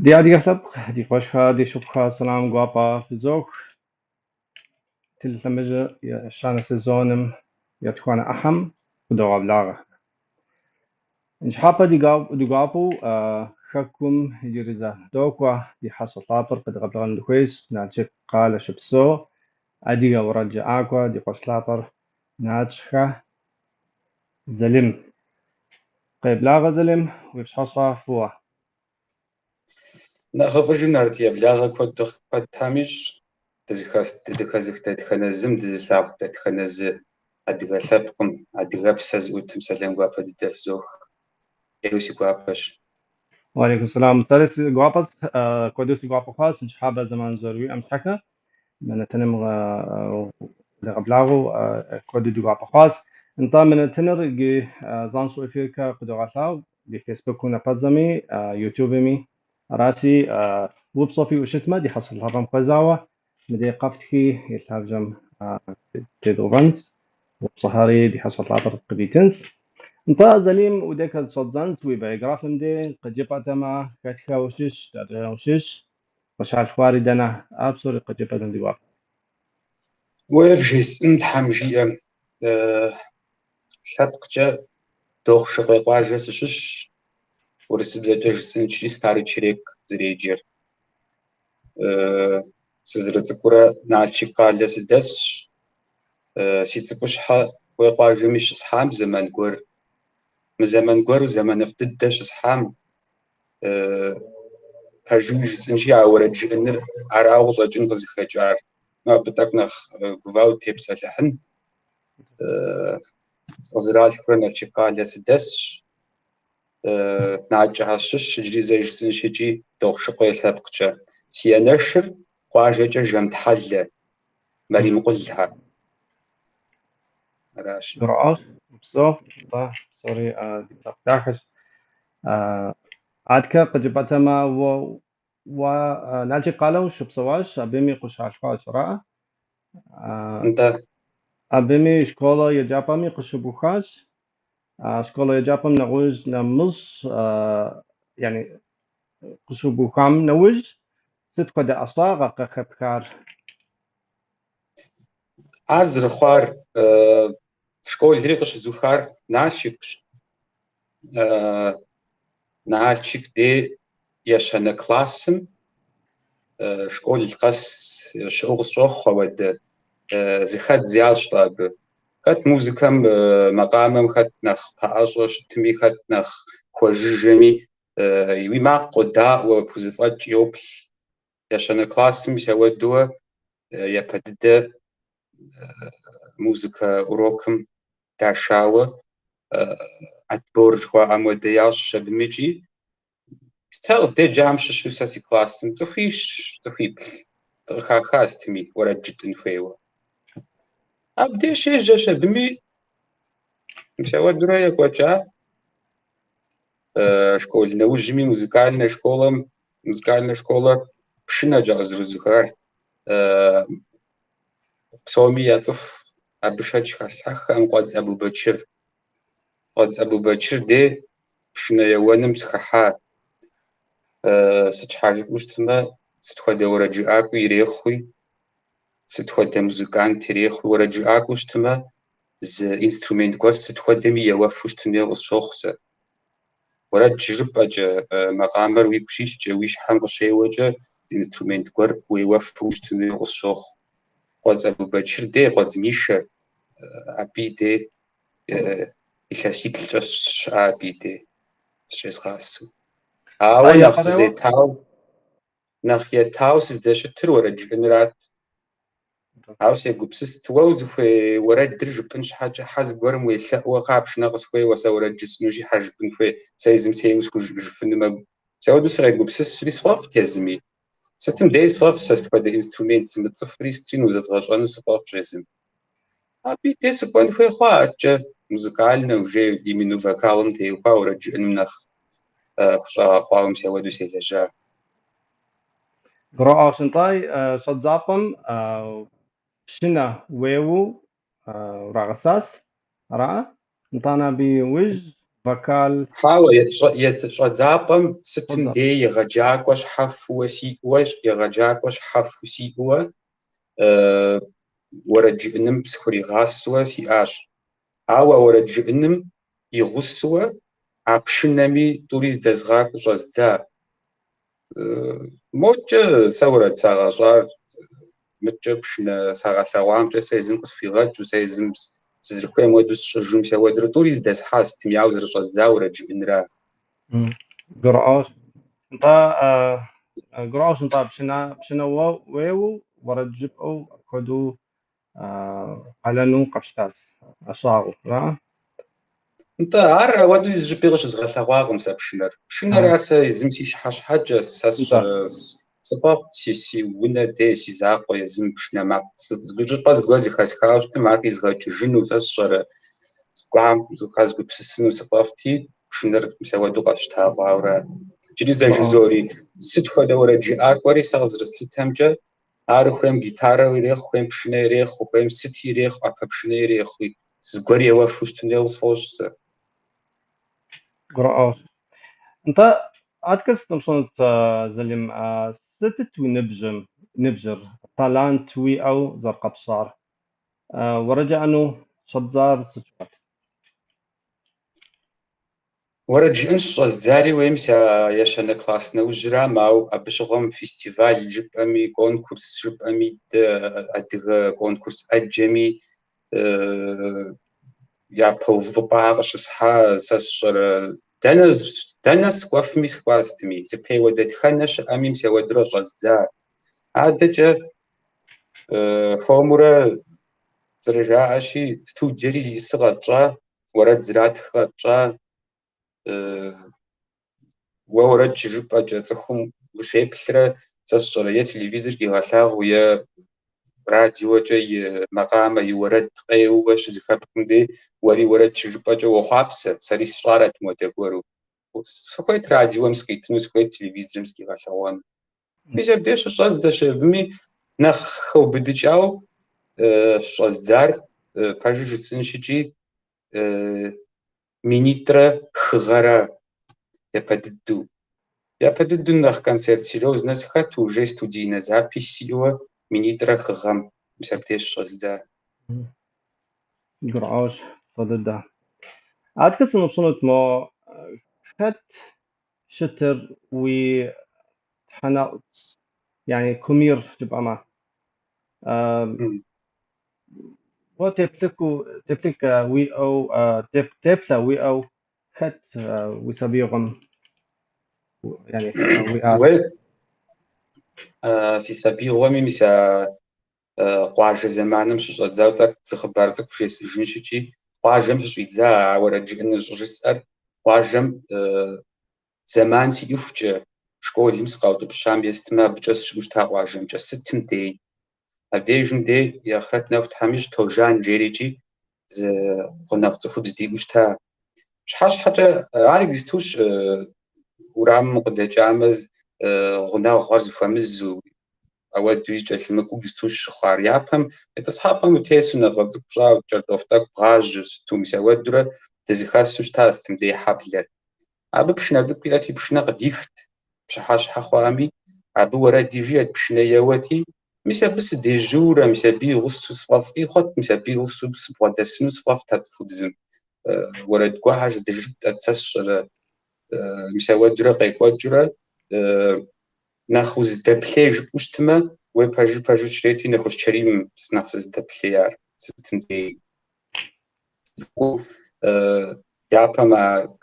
دي عادي حسب دي خوشها دي شوفها سلام قواپا فزوخ تلتمجة شان سيزونم يتكون أحم ودوا بلاغة إنش حابة دي قابو خكم يجرزا دوكوا دي حصل طابر قد قبلغن دخويس ناتشك قال شبسو أديغا ورجع آكوا دي قوش لابر ناتشخة زلم قيب لاغة زلم ويبش حصا فوا نخافجو نارتيا بلاغة كود تامش تزخنزم تزلاغ تتخنز أديغا ثابقم أديغا بساز وتم سلام قابا دي دفزوخ يوسي قاباش وعليكم السلام ثالث قواپس كودوسي قواپا خاص إنش حابة زمان زروي أمسحكة من تنم لغبلاغو كودي دوغا بخاص انت من تنر جي زانسو افيركا قدوغاتاو دي فيسبوك ونا بازمي يوتيوب مي راسي ويب صوفي وشتما دي حصل هرم قزاوة مدي قفتكي يتهاجم تدوغنت وصهاري دي حصل عطر قبيتنس انت زليم وديك الصدزنس ويبايغرافم دي قد جبتما كاتكا وشش تادرا وشش وشعر خواري دانا ابسوري قد جبتن ديوار ويفجيس امتحام ثابقجا دوخ شقي قواجا سشش ورسبزاتوش سنشي ستاري تشريك زريجير سزرتكورا نالشي قالة سدس سيتسبوشحا ويقواجا مش صحام زمان قور مزمان قور وزمان افتدش صحام هجوج سنشي عورج انر عراو صجن غزخجار ما بتاكنخ قواو تيبسا لحن أزرال كورنا تشقال لسدس ناجها شش جري زي سنشي دوخ شقي ثابقجا سيانشر قواجا جمت حلة مري مقلها راش قراءات بصوف سوري دي تفتحش عادك قد جبتما و نالجي قالوا شو بصواش أبيمي قش عشقا شراء انت أبيمي شكولا يجابامي قش بوخاش شكولا يجابام نغوز نمز يعني قش بوخام نوز ست قد أصاغ قخبكار عزر خوار شكول هريقش زوخار ناشيكش ناشيك دي يشان كلاسم شكول القس شغل شوخ ود زخات زياد شطاب خات موزيكام مقامم خات نخ باشوش تمي خات نخ خوججمي يوي ما قدا وبوزفات يوبل يشان كلاسم يودوا يبدد موزيكا أوروكم تاشاوة أتبورج وأمودياش شبمجي ستيلز دي جامش شو ساسي كلاسم تخيش تخاخاس تمي ورجت نفيوة أبدي شي جاشا بمي مساوى درايا كواتشا شكول نوجمي مузыкальная школа пшина джаз рузухар псоми яцф абшач хасах анqots Абубачир де пшина яваным схаха сычхажик устма сытхуэдэ уэрэджыӏакӏуи ирехъуи сытхуэдэ музыкант ирехъуи уэрэджыӏакӏуэ ущтмэ зы инструмент гуэр сытхуэдэми еуэфу щытын хуей къысщохъу сэ. Уэрэд жыпӏэкӏэ макъамэр уигу щилъкӏэ уи щхьэм къыщеуэкӏэ зы инструмент гуэр уеуэфу щытын хуей къысщохъу. Къуэдз Абубачир де, къуэдз Мишэ абы де илъэсиплӏкӏэ щыӏа абы де щезгъасэу. Ауэ أي нэхъ قريوة зызетауэ нэхъ етауэ сыздэщытыр уэрэджыӏэнырат. Ауэ сегупсыст уэ узыхуей уэрэдыр жыпӏын щхьэкӏэ хьэ зыгуэрым уелъэӏуэ кхъапшнэ къысхуейуэ сэ уэрэд жысӏыну щхьэ жыпӏын хуей сэ езым сейуэ схужыфынумэ. Сэуэду сыкъегупсысри сфӏэфӏт езыми. Сытым дей сфӏэфӏ сэ сыхуэдэ инструмент зымыцӏыхури стрину зэзгъэщӏэну сыфӏэфӏщ езым. Абы де сыкӏуэн хуей хъуа адэкӏэ музыкальнэ уже именно вокалым теухуа уэрэджыӏэным нэхъ хущӏэгъэхъуауэм сэуэду селэжьа. قراءة شنطاي صدزاقم شنا ويو راغساس رأى نطانا بوج فكال حاوة يتشعزابم ستم بالضبط. دي يغجاك وش حرف وسيقوش يغجاك وش حرف وسيقوة ورجعنم بسخري غاسوة سياش عاوة ورجعنم يغسوة عبشنمي توريز دزغاك وشازدا موجة سورة ساغاشار متجه بشنا ساغاثاوام جا سيزم قصفيغات وسيزم سزركوية مودوس شجوم سوادر توريز دز حاس تمياوز رشازدا ورجعنرا قرأوش انت قرأوش انت بشنا ويو ورجب او كدو علنو قبشتاز أصاغو لا انت عار ودو يزجبيغش زغاثاواغم سابشنر شنر عرسا يزمسي شحاش حاجة انت ساسر سباب سي ونا دي سي زاقو يزم بشنا مع زجوج باز غازي خاسخاوش تماكي زغاچ جنو ساسر سقام زغاز غو بسسنو سبافتي شنر مساوادو قاشتا باورا جدي زاج قرأوش زوري ست خدا ورا جي اكوري سازر ستامجا عار خويم جيتارا ويريخ خويم بشنا ريخ خويم ستي ريخ اكا بشنا ريخ زغوري وافوش تنيوس فوش قرأوش انت عادكس تمشون زلم ستت نبجر طالانت وي او زرقة بصار ورجع انه شبزار ستوات ورجعنش الزاري ويمسا يشان كلاسنا وجرا ماو أبشغم فيستيفال جب أمي كونكورس جب أمي أدغ كونكورس أجمي يا بوف بباغش سحا سسر دنس وفمي سخواستمي زبهي ودت خنش أمي مسا ودرج الزار عادة فورمورا زرجا أشي تو جريزي سغطجا ورد زرات خطجا وورد جيبا جاتخم وشيبلرا تسجل يا تلفزيون كي غلاغ ويا راديو جاي مقام يورد قيوش زخابكم دي وري ورد جيبا جو وخابسه سري صارت متغورو سكويت راديو مسكيت سكويت تلفزيون مسكي غلاوان بيجا بديش شاز داش بمي نخو بديجاو شاز دار باجو سنشيجي مينيترا خغرا يبددو Я подойду на концерт серьезно, захоту уже студийная запись его, министра хагам, мсабдеш шазда. قرأوش ضد عادكس نمشون ما خد شتر وي حنا يعني كومير جب أما وتبتك وي أو تبسا وي أو خد ويسابيغم يعني وي آر Well, si sabi romi misa قواجه زمانم شو تزاوتك تخبرتك في سجنشتي قواجم شو يتزا ورا جن جسر قواجم زمان سي يفجع شكول يمس قاوت بشام بيستما بجس شوش تا قواجم جس ستم دي أبديجن دي يا خرتنا وتحميش توجان جيريجي ز قلنا بتصفو بزدي وش تا شحاش حاجة عارف ديستوش ورام قد جامز غنا غاز فمز أود دويج المكوك ديستوش خاريابهم اتصحابهم وتيسونا غاز قجا جردوفتك غاج تومس أود درا تزخاس وش تا استم دي حبلة أبى بشنا زبي أتي بشنا قديفت بشحاش حخوامي أبى ورا ديجيت بشنا يواتي مسا بس دي جورا مسا بي غصو صفاف إي خط مسا بي غصو بس بوادسنو صفاف تاتفوبزم ورا دقواحاج ديجيت أتساس مسا ودرا قيق ودرا ناخوز دبليج بوشتما باجو شريتي ناخوز شريم بس ناخوز دبليار ستم دي يابا ما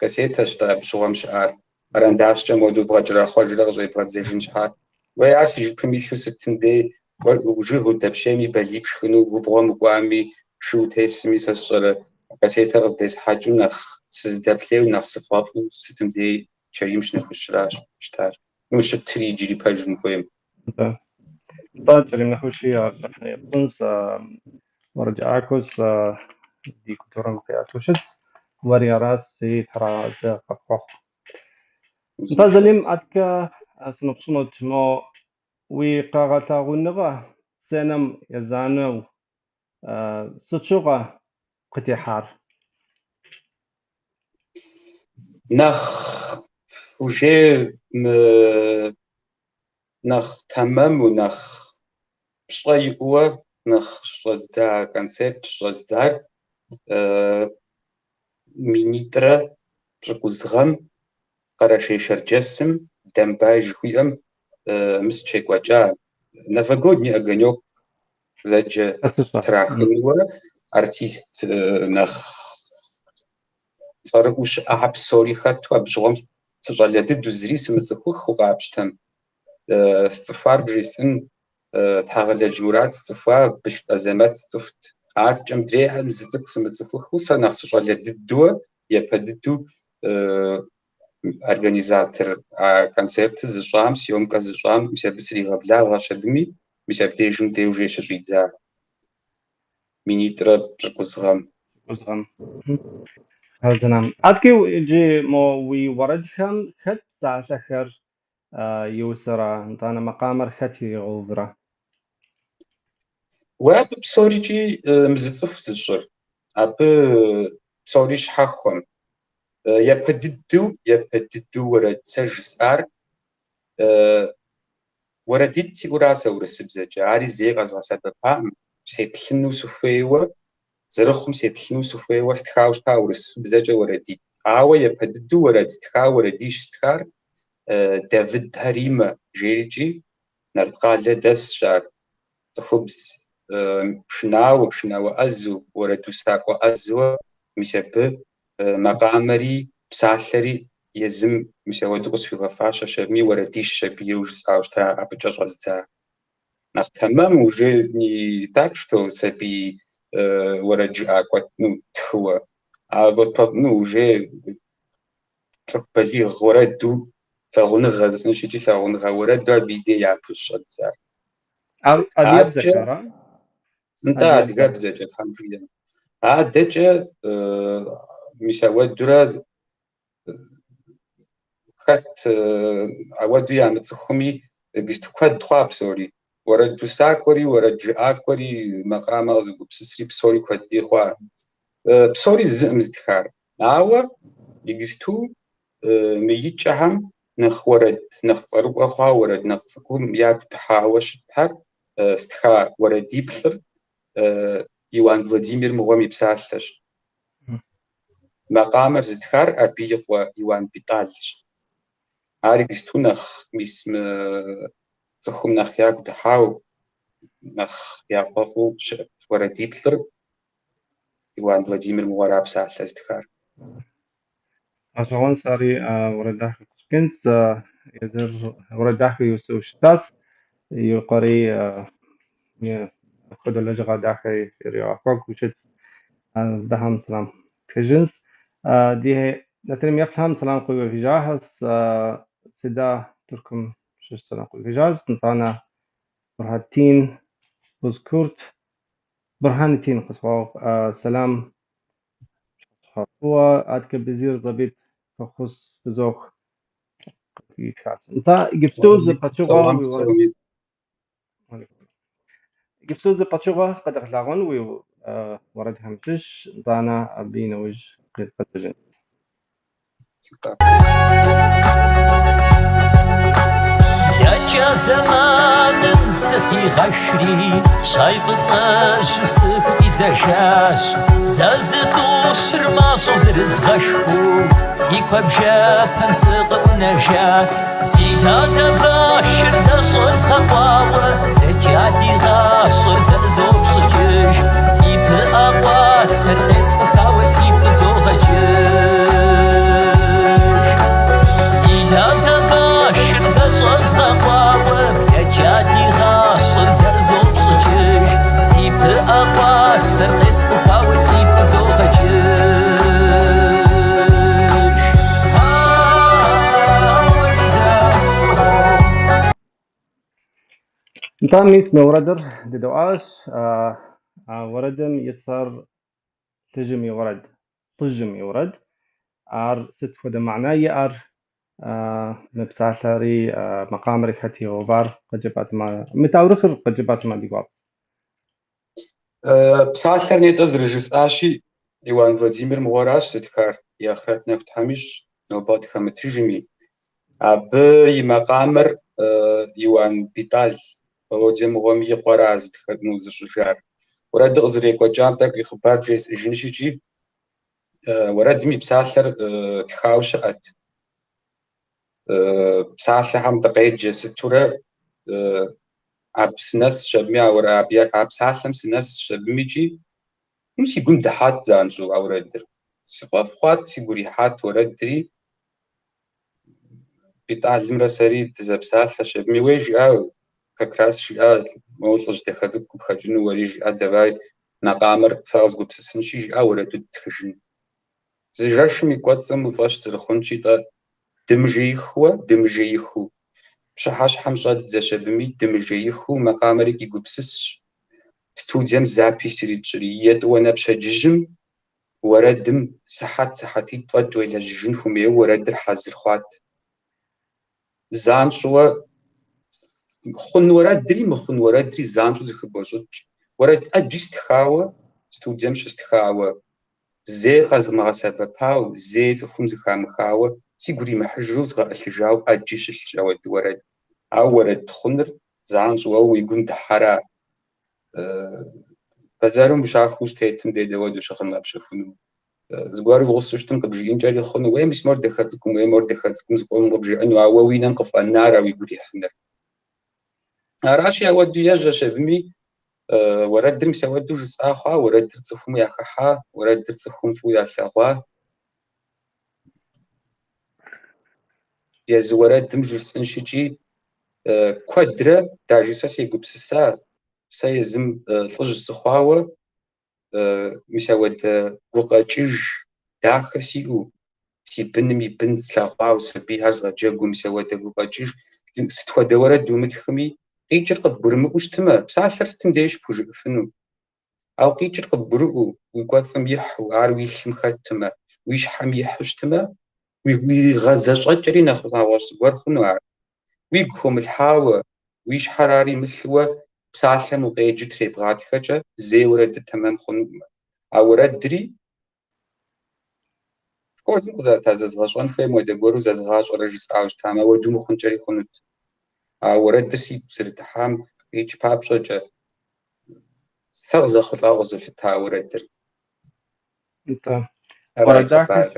كاسيتا شتا بشوام شعار رانداش جمودو بغجرا خواجرا غجرا بغزيجن شحار ويعرس يجو بميشو ستم دي وجهو دبشامي بليب شخنو وبغام وقامي شو تيسمي سسر كاسيتا غزديس حاجو ناخ سز دبلي وناخ صفافو ستم دي شريمش ناخوز شراش شتار نوش تري جيري باجو مكويم طيب اللي نخوشي يعني بنس ورجعكوس دي كتورن قياتوشت وري راسي ترى زي قفخ انت زليم أتك سنبصنت مو وقاغتا غنغا سنم يزانو ستشوغا قتي حار نخ وجه نخ تمام ونخ شوي هو نخ شزدا كونسيبت شزدار مينيترا تركوزغم قراشي شرجسم دمباج خويم مسчек وجا новогодний огонек زج تراخنوا артист نخ صاروش أحب سوري خاتوا بجوم سجلت دوزري سمتخو خقابشتم استفار بجسن تحغل جورات استفا بش أزمات استفت عاجم دريها مزتك سمتخو خوسا نخ سجلت دو يبدو организатор концерта зажам съемка зажам мисля сригабля гашадми мисля тежим те уже шижидза минитра прекузгам هذا أذكر جي مو ورد خم خد ساعة آخر يوسرا أنتنا مقامر خدي غوفرا واب بسوريجي مزتصف زشر أب بسوريش حخم يبددو ورد سجسار ورديتي وراسة ورسبزة جاري زي غزا سببا سيبحنو سفيوة زرخم سيبحنو سفيوة استخاوش تاورس بزجة وردي آوة يبددو ورد استخاو ورديش استخار دافيد هريمة جيريجي نرتقال دس شار تخبز شناو أزو وردو ساقو أزو مسبب مقامري بسالري يزم مسوي دقص في غفاشة شبمي ورديش شبيه وجساوش تا أبجاج غزتا نختمم وجدني так что سبي ورجي أقوى نو تخوى вот ну уже تقبلي غردو فغون غزن شتي فغون غوردو بيدي يا بشتزار أديب ذكرى انت أديب زجت حنفيا عادجة مسوي درا خط أودي عم تخمي جست خد خواب سوري ورد جساكوري ورد جاكوري مقام أزبو بسسري بسوري خدي خواب بسوري زمزدخار ناوا يجستو ميجهم نخورد نخصرب أخوا ورد نخصكم يا بتحاوش تهر استخا وردي بخر يوان فلاديمير مغامي بسالش مقامر زدخار أبيق ويوان بيطالش عارجستو نخ ميسم تخم نخ ياك دحاو نخ ياقفو وردي بخر يوان فلاديمير مغارا بسالش زدخار أشغل ساري ورداخ كنت يدر ورداخ يوسف شتاس يقري خد اللجغة داخل رياقك وشت دهم سلام كجنس دي نترم يفهم سلام قوي في جاهز سدا تركم شو سلام قوي في جاهز نطانا برهاتين بذكرت برهانتين قصوا سلام هو أتك بزير ضبيط فخص بزوخ في شاس انت جبتوز باتشوغا جبتوز باتشوغا قد أخلاقون وورد همتش دانا أبين وج قد بتجن يا زمان سخي غشري شايف تاش سخي تشاش زازتو شرما شوزرز غشو سيكو بجاب همسق نجا سيكا دباشر زاشز خواوة لجادي غاشر زازوب شجش سيب أقوات سرقس بخاوة سيب زوغجش سيكا دباشر زاشز خواوة لجادي غاشر زازوب شجش سيب أقوات سرقس بخاوة سيب زوغجش نتاميس موردر ددواش وردم يصير تجمي ورد طجمي ورد ار ست فد معناي ار نبساتري مقام ريحتي غبار قجبات ما متاورخر قجبات ما ديقاب بسالر نيت از رجس آشي إيوان فلاديمير مغاراش تتكار يا خات نفت هميش نوبات خمترجمي أب يمقامر يوان بيتال ولودي مغامي قراز تخدمو زشجار ورد غزريك وجام تاك يخبار جيس إجنشيجي ورد مي بسالر تخاوش قد بسالر هم تقيد جيس تورا أب سناس شبمي ورا أب سالم سناس شبميجي مش يقوم دحات زانجو أو ردر سقاف خوات سيقولي حات وردري بيتعلم رسالي تزبسال شبمي ويجي أو كراس شيء موصلش تخزك بخجن وريجي أدواي نقامر ساز قب سنشي أو ردد تخجن زجاش ميقواتم وفاش ترخونشي تا دمجيخو بشحاش حمشاد زشبمي دمجيخو مقامرك يقبسس ستوديم زابي سريتشريات وانا بشججم وردم سحاتي تفجو إلى جنهم ورد الحزر خوات زان شو خن ورد زان شو زخبوجت ورد أجست خاوة ستوديم شست خاوة زي خز ما سبب هاو زي تخم زخام خاوة سيقولي محجوز غالجاو أجيش الجواد ورد أو ورد خنر زان شو ويقول دحرا بزارم بشاخوش تيتم دي دواد وشخنا بشخنو زغاري غوسشتم قبجين جاري خنو وين مسمار دخلتكم وين مار دخلتكم زقوم قبجي أنو عواوين نقف النار ويقولي حنر راشي أودو يجا شبمي ورد مس أودو جس آخا ورد تصفم يا خحا ورد تصفم فو يا شغوا يز ورد مجلس إنشجي كودرة تاجسا سيقبسسا سيزم طج الصخواوة مساود وقاجج داخل سيو سيبنمي بنت سلاقاو سبي هزغا جاقو مساود وقاجج ستخوى دورة دومت خمي قيجر قد برمك وشتما بسالر ستم ديش بوجه فنو أو قيجر قد برقو ويقوات سميحو عاروي الشمخاتما ويش حميح وشتما ويغازاش أجري ناخد عواش ورخنو عار ويقهم الحاوة ويش حراري مثلوا بسالر مغيجي تريبغات خجا زي ورد تمام خنو أو ردري كورس نقزا تازز غاشوان خي مودا غورو زاز غاش ورجس عاوش تاما ودو مخنجري خنوت أو ردر سي بسرتحام هيج باب شجا سغزا خطا غزو في التاو ردر أنت أراي ورداك خبار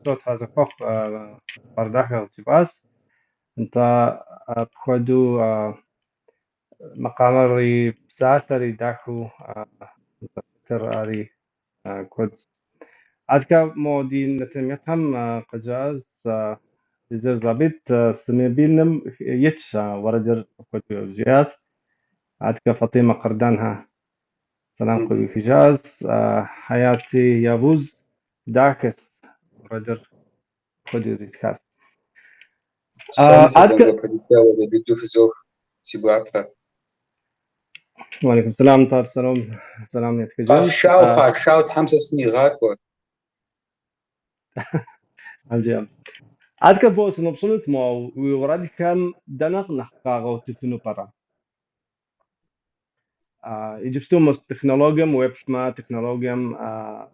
صوت هذا فوق ورداك التباس أنت بخدو مقامري بساتري داكو تر أري كود عادك مودي نتميتهم قجاز جزر زابيت سميبينم يتش وردر كود جياز عادك فاطمة قردانها سلام قوي في جاز حياتي يابوز داكس وردر كود ذكر سامي سيدان عادك بابديكا ولا ديدو في زوخ سيبو عبا وعليكم السلام طار سلام قاف يتكجنس شاو تحمسة سني غاكو الجيم عادك بوس نبصنت مو وورد كم دنق نحقاقو تتنو برا يجبستو تكنولوجيا ويب ما تكنولوجيا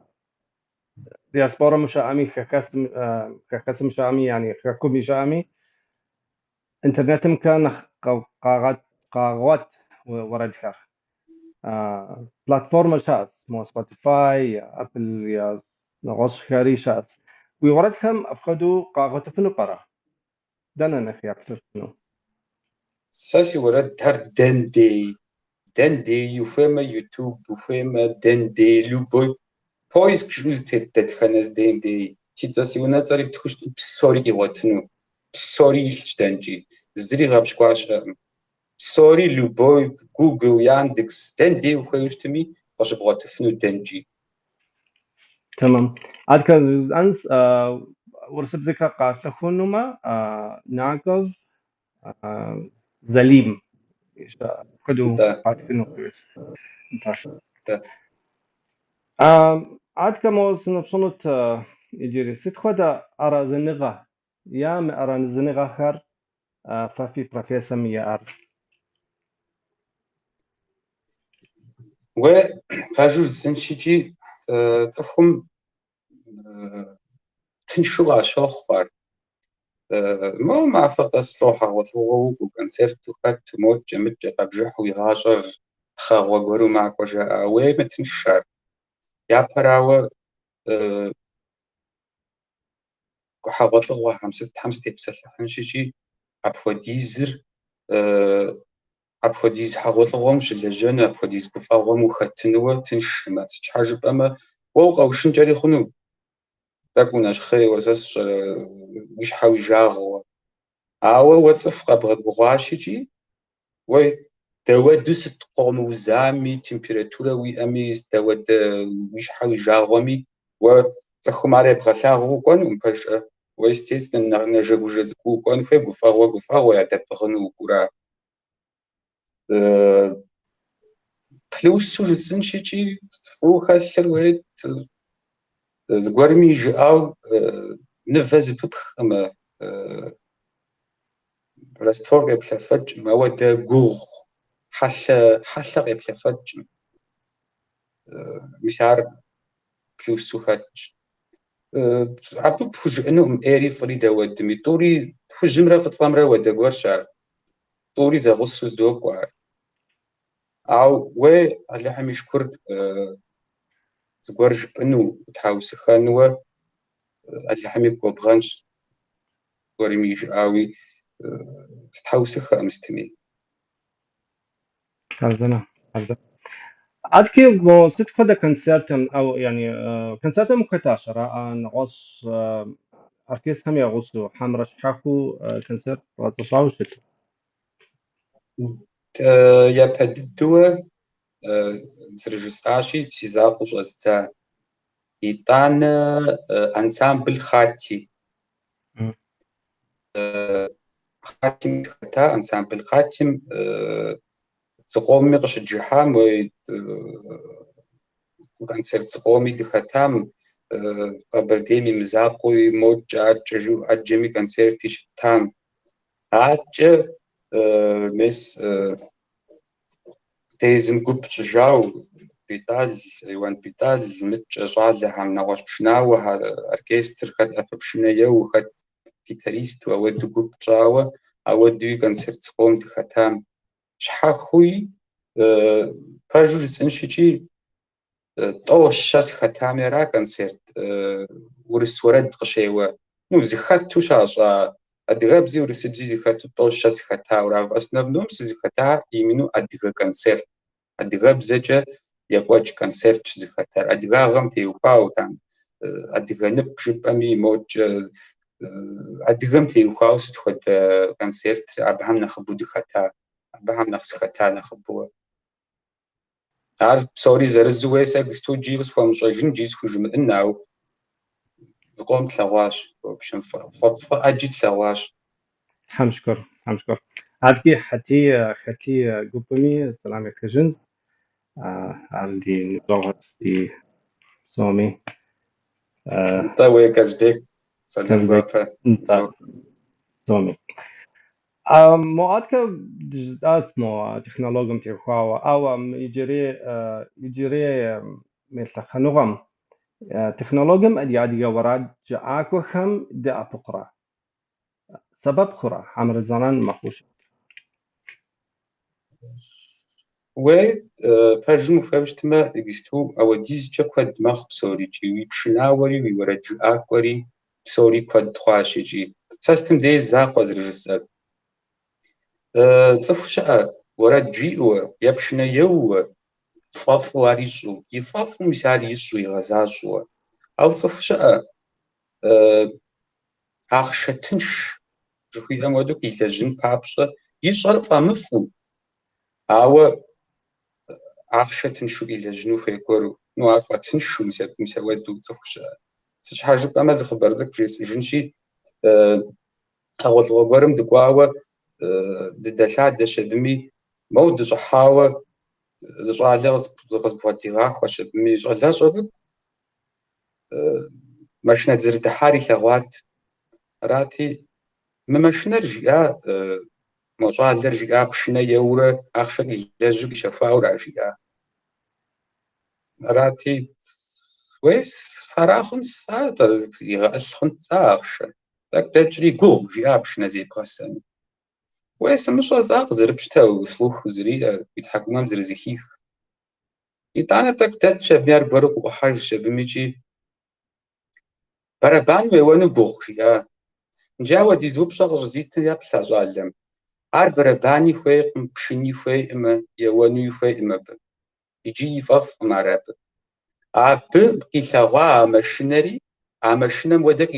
دياسبورا مشامي ككسم مشامي يعني ككوب مشامي انترنتم كان قاغات ورد كار بلاتفورم شاس مو سبوتيفاي ابل يا نغوص خاري شاس ويورد كم افقدوا قاغات فنو برا دانا نخي اكثر فنو ساسي ورد هر دندي يفهم يوتيوب يفهم دندي لوبوي بويس كشوز تتخنز دي ساسي ونظري بتخش بسوري واتنو بسوري الشتنجي زري غابش كواش بسوري لوبوي جوجل ياندكس دندي وخيوشتمي باش بغات فنو دنجي تمام عاد كان انس ورسب ذكر قاتل خونما ناقض زليم كدو انت قاتل كويس انت انت عاد كمو سنبصنت يجري ست خدا أرى زنغة يا ما أرى زنغة خر ففي بروفيسور مية أر و فاجوز سنشيجي تفهم تنشوا شوخر ما مع فقس لوحة وثوغو وكونسيرت وخات موت جمت أبجح ويهاجر خاغوا قورو معك وجاء ومتنشر يا براوة حاغوت لغوا حمس تبسل شيء أبوديزر أبوديز حاغوت لغوا مش اللجنة أبوديز كفاغوا مختنوا تنش ما تشحاج بأما ووقع وشن جاري خنو تكونش خير وساس ويش حاوي جاغوا وتصف قبل غواشيجي ودود ستقوم وزامي تمبيراتورا ويأميز دود ويش حاوي جاغومي وتصخم عليه بغلاغو كون ومباش ويستيس نجاقو جزكو كون في قفاغو يعدب بغنو كورا بلوس سوجسن شيجي فوخا الشرويت زغورمي جاو نفز ببخم رستور يبلفج مواد غوغ حشا يبلفج مسار بلوس سوخج عبو بفج انهم ايري فريدا ودمي طوري فجمرا في الصمرا ودا غورشار طوري زغص دوغوار او و اللي حم يشكر زغورج انو تحاوس خانوا اللي حم يبقى بغانش ورمي جاوي تحاوس خامستمي حزنا أذكر بو ست خدا كونسرتم أو يعني كونسرتم كتاشرة نغص أركيس هم يغصوا حمرش حكو كونسرت وتصاوش ست يا بددوا زرجستاشي سيزاقوش أستا إيطان أنسامبل خاتي خاتم ختا أنسامبل خاتم تقومي قش الجحام وكانسر تقومي دختام قبرديمي مزاقوي موج عجو عجمي كانسر تشتام عج مس تيزم قب تجاو بيتال ايوان بيتال متجال هم نواش بشناو اركستر خد افبشنايا وخد جيتاريست وود قب تجاو اود كانسر تقوم دختام شحاخوي باجوز انشيجي طوشاس ختاميرا كونسرت ورسورد قشيوا نو زخاتو شاشا ادغابزي ورسبزي زخاتو طوشاس ختاورا основном زختا يمنو ادغ كونسرت ادغابزجا يقواج كونسرت زختا ادغاغم تيوقاو تام ادغنب جبامي موج ادغم تيوقاو ستخد كونسرت ابهم نخبو دختا ابهم نخسختا نخبو عارف بصوري زرزوي ساقستو جيبس فمشاجين جيس خجم إناو زقوم تلاواش بشن فأجي تلاواش حمشكر أذكي حتي قبمي سلامي كجن عندي نظرت دي سومي طيب كزبيك سلام بابا سومي مواد جدات مو تكنولوجيا تخوا أو يجري مثل خنوغم تكنولوجيا أدي وراد جاكو خم دا أفقرا سبب خرا عمر الزمان مخوش و برجم فاجتما اجستو او ديز جاكواد مخ بسوري جي بشناوري ويورد جاكوري بسوري كواد خواشي ساستم دي زاق وزرجسر صفو شاء ورد جيو يبشنا يو فافو عريشو يفافو مساريشو يغزاشو او صفو شاء اخشتنش جوي امودو كيلجن بابشا يشرف امفو او اخشتنشو يلجنو فيكورو نو عارفه تنشو مسودو صفو شاء سش حاجه بقى ماز خبر زك جيس جنشي اول غورم دقواوه ددشاد دشبمي مود جحاوه زعلغز بوتي غاخ وشبمي جلاش ماشنا زرت حاري ثوات راتي مماشنا رجع مجال رجع بشنا يورا اخشق يجيك شفاو رجع راتي ويس خراخن ساعة يغلخن تاخش تاك تجري جوج يابش نزي بغسن ويس مش أزاق زربشتاو سلوخ زري يتحكمام زرزيخيخ يتانا تاك تاتش بيار برق وحاجة بميجي بربان ويوانو جوج يا جاوا دي زوب شغل زيت يا بلاجو علم عار برباني خوي بشني خوي إما يوانو خوي إما ب يجي يفاف مراب عب قيلوا ماشينري عماشينم ودك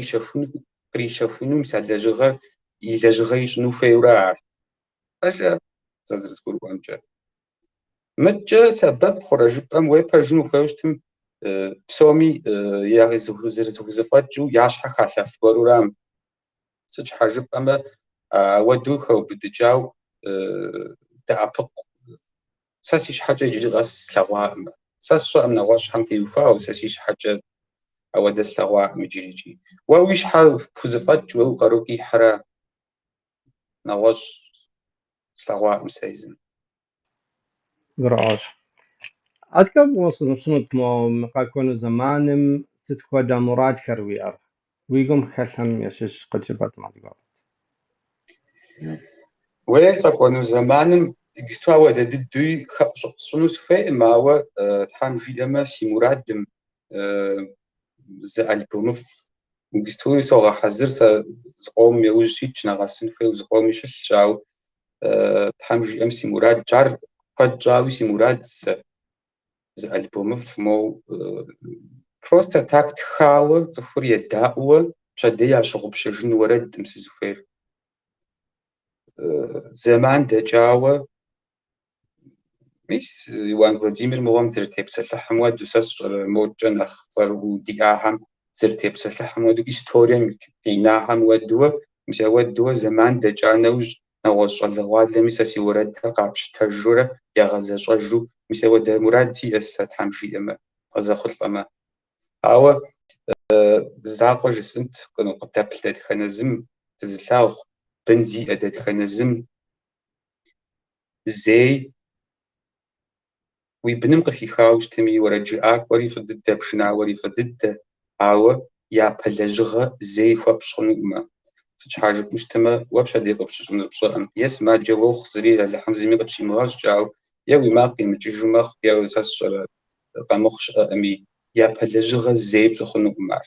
يشوفونو مسال لجغي شنو فيورار أجا تزرز كل أمجا متجا سبب خرج أم ويبا جنو خوشتم بسومي يا زغزفاتجو ياشحا خاشف ورورام سج حاجب أما ودو خو بدجاو دعبق ساسيش حاجة يجري غاس لغوا ساس شو أمنا واش حمتي يوفاو ساسيش حاجة أو دس لغوا مجريجي وويش حال فوزفاتجو وقروكي حرا نواش لغوا مسايزن قرأش أتكلم وصل نصنت مقاكون زمانم ستخودا مراد كروي ويقوم خلهم يشش قد جبت مع الجواب ويقاكون زمانم جستوا ودا ددوي شنو سفاء ما هو تحام في أما سي مرادم ز ألبومف جستوا يسوع حزر زقوم يوجي تناغسن في وزقوم يشل جاو تحام في أم سي مراد جار قد جاوي سي مراد ز ألبومف مو بروست تاكت خاوة زفور يداوة شديا شغب شجن ورد مسزفير زمان دجاوة ميس وان فلاديمير موام زرتي بسلح حمواد دوساس موجة نختار ودياهم زرتي بسلح حمواد إستوريا ديناهم ودوا مس ودوا زمان دجانوج نواش اللغات لمساسي ورد قابش تجرة يا غزة شجو مس ودا مراد زي أسات حمشي أما غزة خلط أما أو زاقو جسنت كانوا قتابل تدخنزم تزلاغ بنزي أدخنزم زي ويبنم قفي خاوش تمي ورجعك وري فدد بشنا وري فدد عاوة يا بلجغة زي فبشخنو ما فش حاجة مجتمع وبش ديق بششون بشأن يسمع جو خزري اللي حمزي مقتشي مغاش جاو يوي ما قيمة جمخ يا أساس قامخش أمي يا بلجغة زي بشخنو ما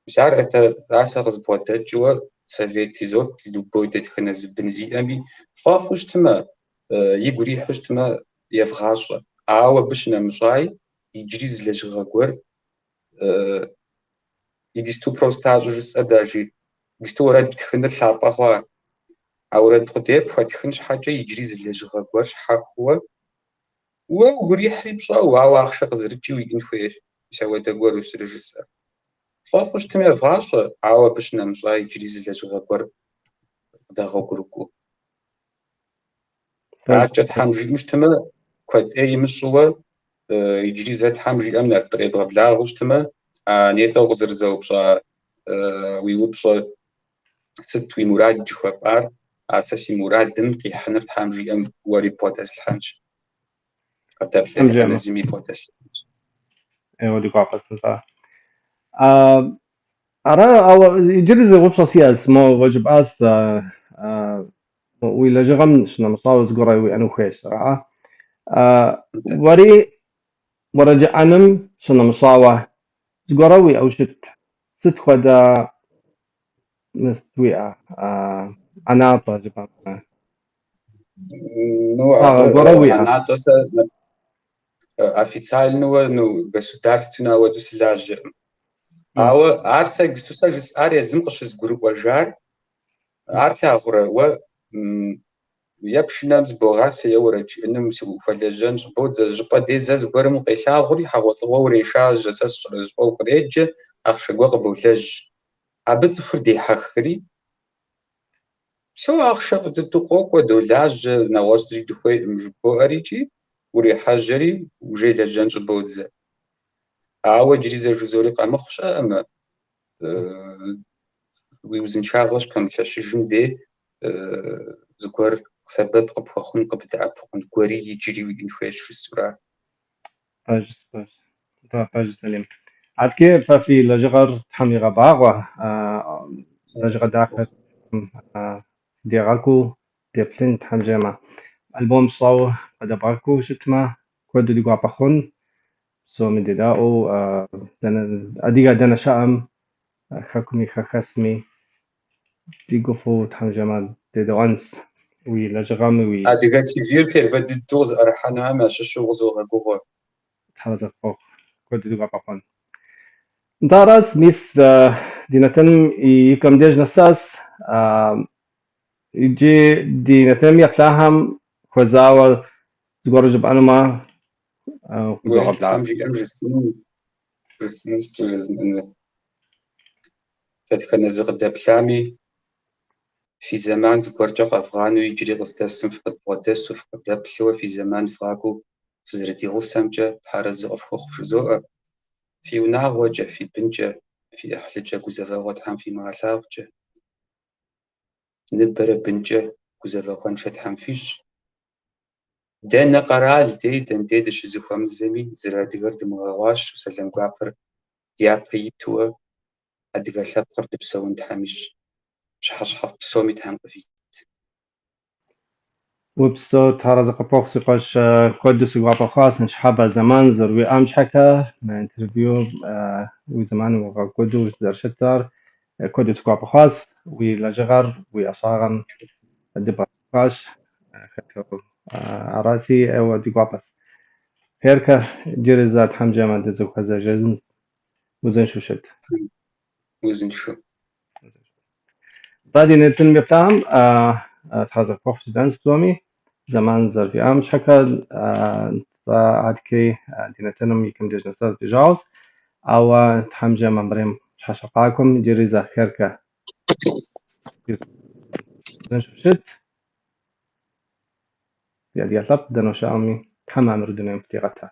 مش عارف أنت عسى غزبوتات جوا سافيتي زوت لبوي تدخنز بنزي أمي فافوش تما يقولي حوش تما يفغاشة عاوة بشنا مشاي يجريز لجغاقور يجستو بروستاجو جس أداجي يجستو وراد بتخنر شعبا خوا عوراد خديب فاتخنش حاجة يجريز لجغاقور شحاخوا وقوري حريب شاو عاوة أخشا غزرتي وينفويش يساوى داقور وسرجسا فافوش تما يفغاشة عاوة بشنا مشاي يجريز لجغاقور داغاقوركو عاجة حامجي مجتمع كود أي مشروع يجري زاد حامجي أمن الطريق بلاغوش تما نيتا غزر زوبشا ويوبشا ست وي مراد جوابار أساسي مراد دم كي حنرت حامجي أم وري بوداس الحنش قد بلاد أنا زمي بوداس الحنش أيوة دي قاعدة صح أرى أو يجري زي غبشة سياس ما وجب أس ويلا جغم شنا مصاوز قرأي وأنا خويش صراحة ورجع أنم شنا مصاوة قروي أو ست خدا مستوية أناطة جبان قروي أناطة официального государственного удостоверения. А арса гостуса жис ария зимкшис группа жар арта гура ва я пшинам сбогас я урач инем су фалежан бод за жпа дезаз гурам қиша гури хаватлва уреша жасас жпа кредж ахшгва қбулж абц фрди хахри شو أخشى تتوقع ودولاج نواصل دخوي مجبو أريجي وري حجري وجي لجنج بودزة عاود جريزة جزوري قامخش أما ويوزن شاغلش كان فشجم دي ذكر سبب قبخون قبتعب قن قري يجري وينفش في السورة باج سليم عاد كيف في لجغر تحمي غباغة لجغر داخل ديغاكو ديبلين تحمجما ألبوم صو قد باكو شتما كود ديغوا بخون سو مدداو دنا أديغا دنا شام خاكمي خاكسمي ديغوفو تحمجما ديدوانس وي لجغامي وي أديغاتي فير بير فدي دوز أرحانا ما ششو غزو غوغو تحرز فوق كود ديغوا بخون دارس ميس دينتن يكم ديج نساس يجي دينتن يتلاهم خزاوة زغورج بأنما وين خزاوة حمجي أمجي سنين بسنين شجرزن تدخل نزغ دبلامي في زمان زغورجا أفغانو يجري غستاسم فقد بودس وفقد دبلو في زمان فراكو فزردي غسامجا بحارز أفخوخ فزوء في وناغوجا في بنجا في أحلجا قزفاوات هم في مغلاغجا نبرة بنجا قزفاوان شد هم فيش دانا قرال دان ديدش زخوام الزمي زرا دقر دمغواش وسلم قابر دياب هيتوا أدقر لابقر دبسوان تحمش شحشحف بسومي تهنقفي وبستو تحرز قبوخ سيقاش قدس وقابا خاص نشحابا زمان زروي أمش حكا ما انترفيو وزمان وقدو زر شتار قدس وقابا خاص ولجغر وأصاغن دبا خاش خطو عراسي أو دقابس هيركا جيري ذات حمجة ما دزوك هذا جزن وزن شو شد وزن شو بعدين نتن بفهم تحرز قبوخ جدان سوامي زمان زروي أمش حكا عاد كي دينتنم يكم ديج نساس بجاوز أو حمجة ممريم شاشقاكم جيري ذا هيركا وزن شو شد يا ديالاب دنو شامي كما مردنا مفتيغتها